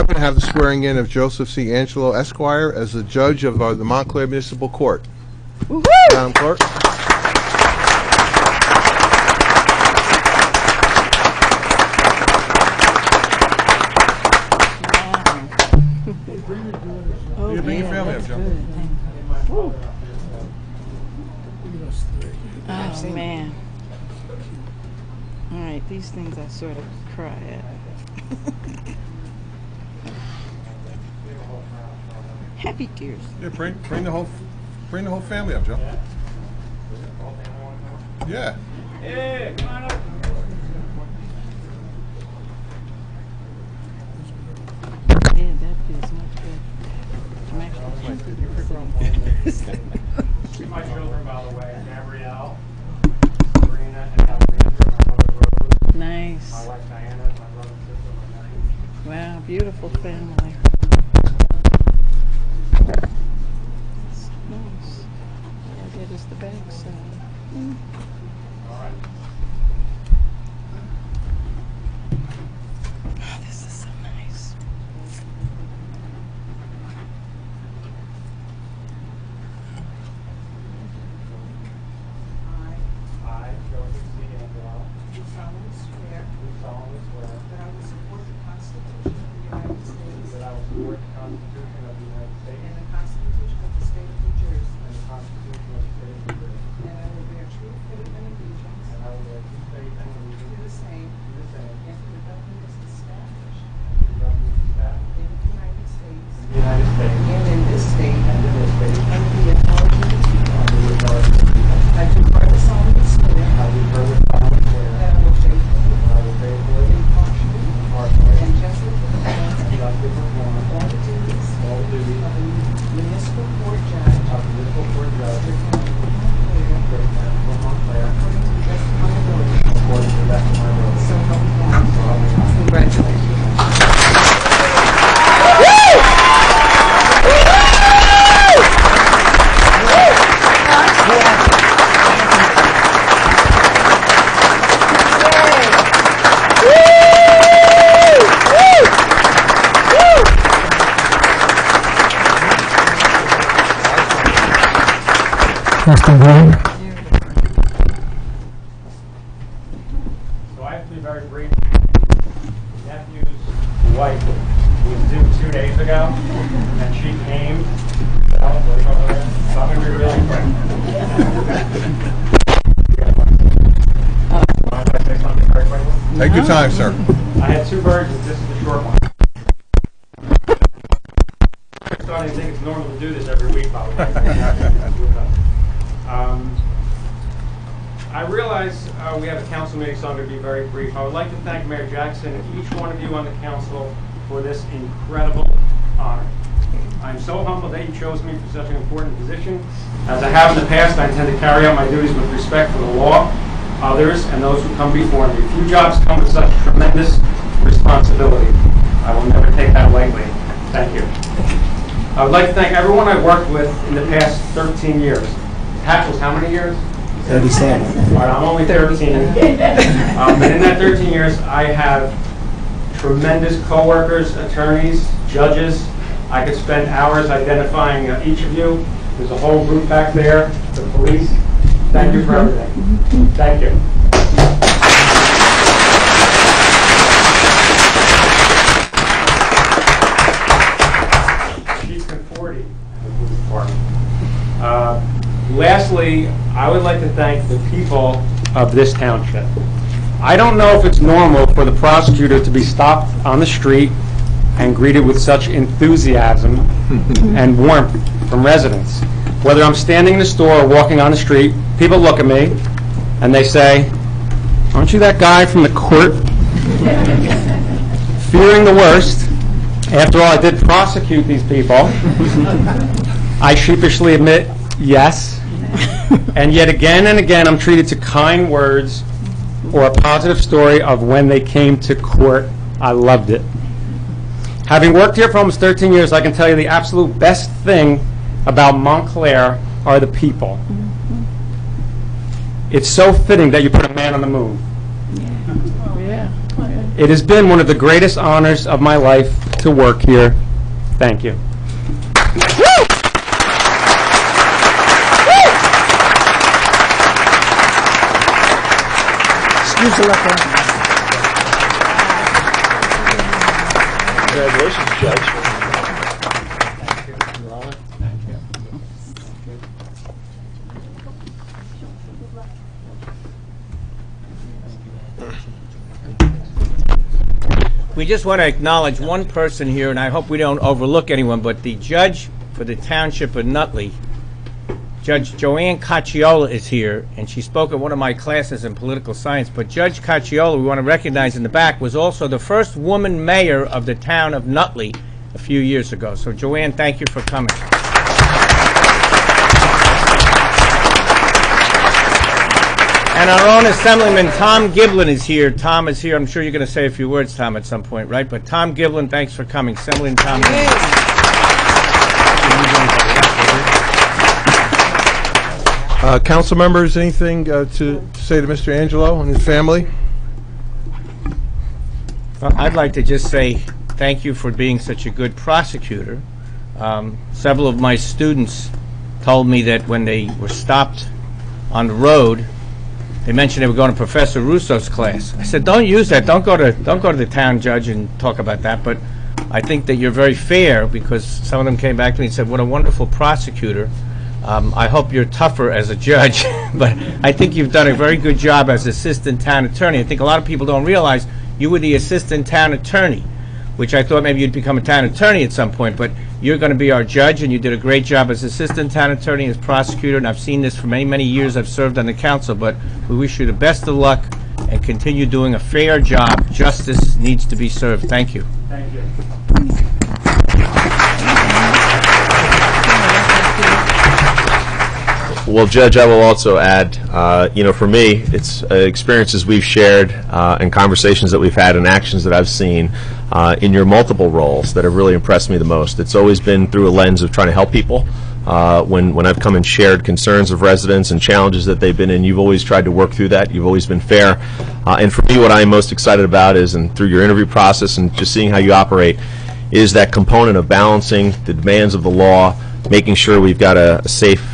We're going to have the swearing in of Joseph C. Angelo, Esquire, as the judge of the Montclair Municipal Court. Woohoo! Madam Clerk. Oh, You bring your family up, Joe. Oh, man. All right, these things I sort of cry at. Happy tears. Yeah, bring the whole family up, Joe. Yeah. Hey, come on up. Yeah, that feels much better. I'm actually These are my children, by the way, Gabrielle, Sabrina, and Alexandra, my mother Rose, nice. my wife Diana, my brother and sister, my nephew. Wow, beautiful family. That's nice. All I get is the back side. All right. Oh, this is so nice. I, Joseph C. Angelo, Do solemnly swear do solemnly swear that I will support the Constitution of the United States that I will support the Constitution of the United States and the Constitution of the State of New Jersey, and the Constitution of the State of New Jersey, and I will bear true faith and allegiance and I will bear true faith and to allegiance the same to the same and to the governments established and to the government established in the United States in the United States and in this state and in this state under the authority of the people. under the authority of the people. I do further solemnly swear I do further solemnly swear that I will faithfully, that I will faithfully, impartially, impartially, and justly perform and justly perform all the duties all the duties of a municipal court judge of the municipal court judge of the County of Montclair, for Montclair according to the best of my ability. according to the best of my ability. So help me God. So help me God. Congratulations. So I have to be very brief. Nephew's wife was due 2 days ago, and she came. So I'm going to be really quick. Mind if I say something very quickly? Take your time, sir. I had 2 versions. This is the short one. I'm starting to think it's normal to do this every week, by the way. I realize we have a council meeting, so I'm going to be very brief. I would like to thank Mayor Jackson and each one of you on the council for this incredible honor. I'm so humbled that you chose me for such an important position. As I have in the past, I intend to carry out my duties with respect for the law, others, and those who come before me. Few jobs come with such tremendous responsibility. I will never take that lightly. Thank you. I would like to thank everyone I've worked with in the past 13 years. Pat was how many years? 37. All right, I'm only 13. But in that 13 years, I have tremendous coworkers, attorneys, judges. I could spend hours identifying each of you. There's a whole group back there, the police. Thank you for everything. Thank you. Chief Conforti in the police department. Lastly, I would like to thank the people of this township. I don't know if it's normal for the prosecutor to be stopped on the street and greeted with such enthusiasm and warmth from residents. Whether I'm standing in the store or walking on the street, people look at me and they say, "Aren't you that guy from the court?" Fearing the worst, after all, I did prosecute these people. I sheepishly admit, yes. And yet again and again, I'm treated to kind words or a positive story of when they came to court. I loved it. Having worked here for almost 13 years, I can tell you the absolute best thing about Montclair are the people. It's so fitting that you put a man on the moon. Yeah. It has been one of the greatest honors of my life to work here. Thank you. Excuse the look. Congratulations, Judge. We just want to acknowledge one person here, and I hope we don't overlook anyone, but the judge for the Township of Nutley, Judge Joanne Cacciola, is here, and she spoke at one of my classes in political science. But Judge Cacciola, we want to recognize in the back, was also the first woman mayor of the town of Nutley a few years ago. So Joanne, thank you for coming. And our own Assemblyman Tom Giblin is here. Tom is here. I'm sure you're going to say a few words, Tom, at some point, right? But Tom Giblin, thanks for coming. Assemblyman Tom Giblin. Council members, anything to say to Mr. Angelo and his family? Well, I'd like to just say thank you for being such a good prosecutor. Several of my students told me that when they were stopped on the road, they mentioned they were going to Professor Russo's class. I said, don't use that. Don't go to the town judge and talk about that. But I think that you're very fair, because some of them came back to me and said, what a wonderful prosecutor. I hope you're tougher as a judge, but I think you've done a very good job as assistant town attorney. I think a lot of people don't realize you were the assistant town attorney, which I thought maybe you'd become a town attorney at some point, but you're going to be our judge, and you did a great job as assistant town attorney, as prosecutor, and I've seen this for many, many years. I've served on the council, but we wish you the best of luck and continue doing a fair job. Justice needs to be served. Thank you. Thank you. Well, Judge, I will also add, for me, it's experiences we've shared and conversations that we've had and actions that I've seen in your multiple roles that have really impressed me the most. It's always been through a lens of trying to help people. When I've come and shared concerns of residents and challenges that they've been in, you've always tried to work through that. You've always been fair. And for me, what I'm most excited about is, and through your interview process and just seeing how you operate, is that component of balancing the demands of the law, making sure we've got a safe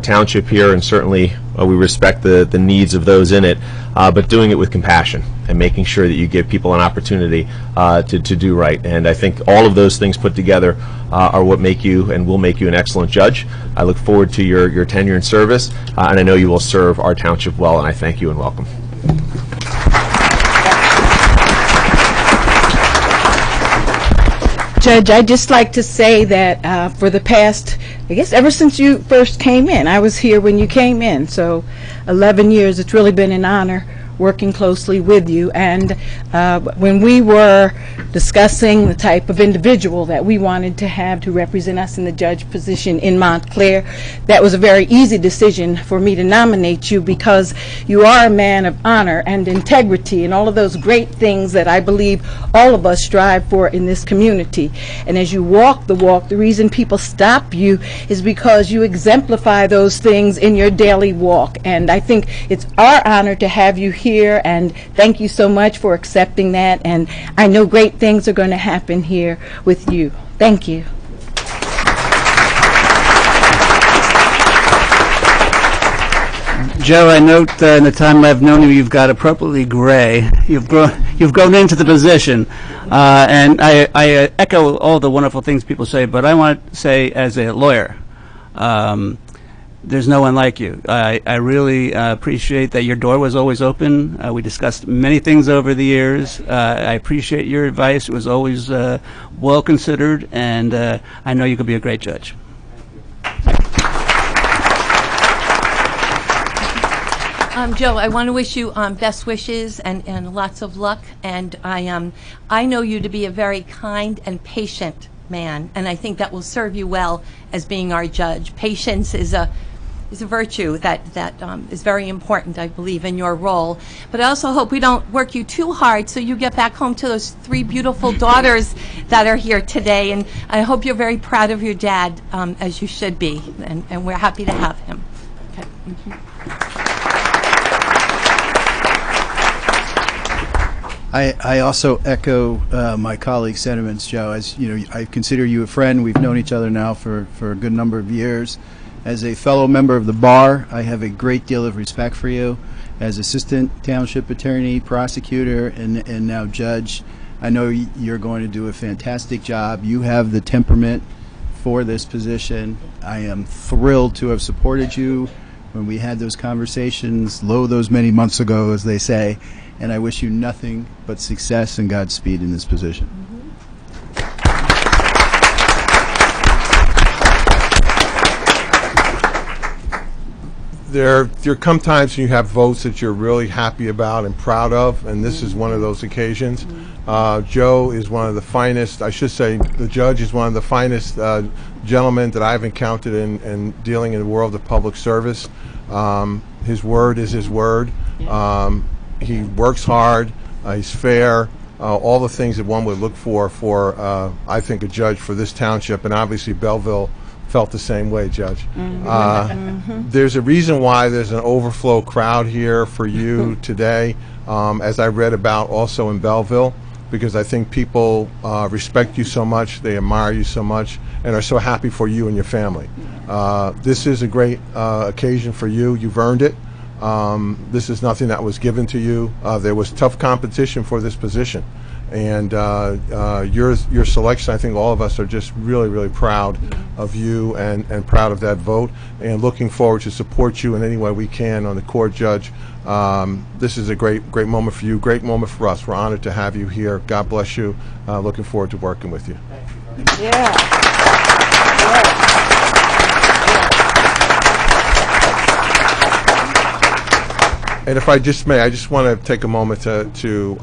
township here, and certainly we respect the needs of those in it, but doing it with compassion and making sure that you give people an opportunity to do right. And I think all of those things put together are what make you and will make you an excellent judge. I look forward to your tenure in service, and I know you will serve our township well, and I thank you and welcome. Judge, I'd just like to say that for the past, I guess ever since you first came in, I was here when you came in, so 11 years, it's really been an honor working closely with you. And when we were discussing the type of individual that we wanted to have to represent us in the judge position in Montclair, that was a very easy decision for me to nominate you, because you are a man of honor and integrity and all of those great things that I believe all of us strive for in this community. And as you walk the walk, the reason people stop you is because you exemplify those things in your daily walk. And I think it's our honor to have you here, and thank you so much for accepting that. And I know great things are going to happen here with you. Thank you. Joe, I note in the time I've known you, you've got appropriately gray. You've grown into the position, and I echo all the wonderful things people say. But I want to say, as a lawyer, there's no one like you. I really appreciate that your door was always open. We discussed many things over the years. I appreciate your advice. It was always well considered, and I know you could be a great judge. Joe, I want to wish you best wishes and lots of luck. And I know you to be a very kind and patient man, and I think that will serve you well as being our judge. Patience is a virtue that is very important, I believe, in your role. But I also hope we don't work you too hard so you get back home to those 3 beautiful daughters that are here today. And I hope you're very proud of your dad, as you should be. And we're happy to have him. Okay. I also echo my colleague's sentiments, Joe. As you know, I consider you a friend. We've known each other now for a good number of years. As a fellow member of the bar, I have a great deal of respect for you. As assistant township attorney, prosecutor, and now judge, I know you're going to do a fantastic job. You have the temperament for this position. I am thrilled to have supported you when we had those conversations, those many months ago, as they say, and I wish you nothing but success and Godspeed in this position. There come times when you have votes that you're really happy about and proud of, and this is one of those occasions. Joe is one of the finest, I should say, the judge is one of the finest gentlemen that I've encountered in dealing in the world of public service. His word is his word. He works hard, he's fair, all the things that one would look for, I think, a judge for this township, and obviously Belleville felt the same way, Judge. There's a reason why there's an overflow crowd here for you today, as I read about also in Belleville, because I think people respect you so much, they admire you so much, and are so happy for you and your family. This is a great occasion for you. You've earned it. This is nothing that was given to you. There was tough competition for this position. And your selection, I think all of us are just really, really proud of you and proud of that vote, and looking forward to support you in any way we can on the court, Judge. This is a great moment for you, great moment for us. We're honored to have you here. God bless you. Looking forward to working with you. And if I just may, I just want to take a moment to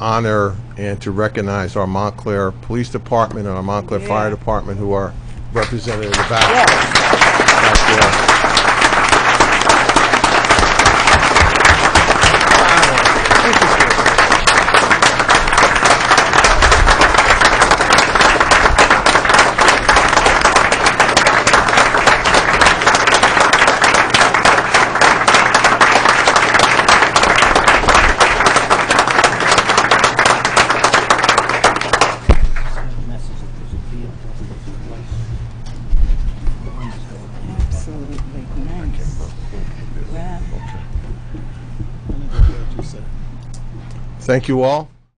honor and to recognize our Montclair Police Department and our Montclair Fire Department, who are represented in the back. Back there. Thank you all.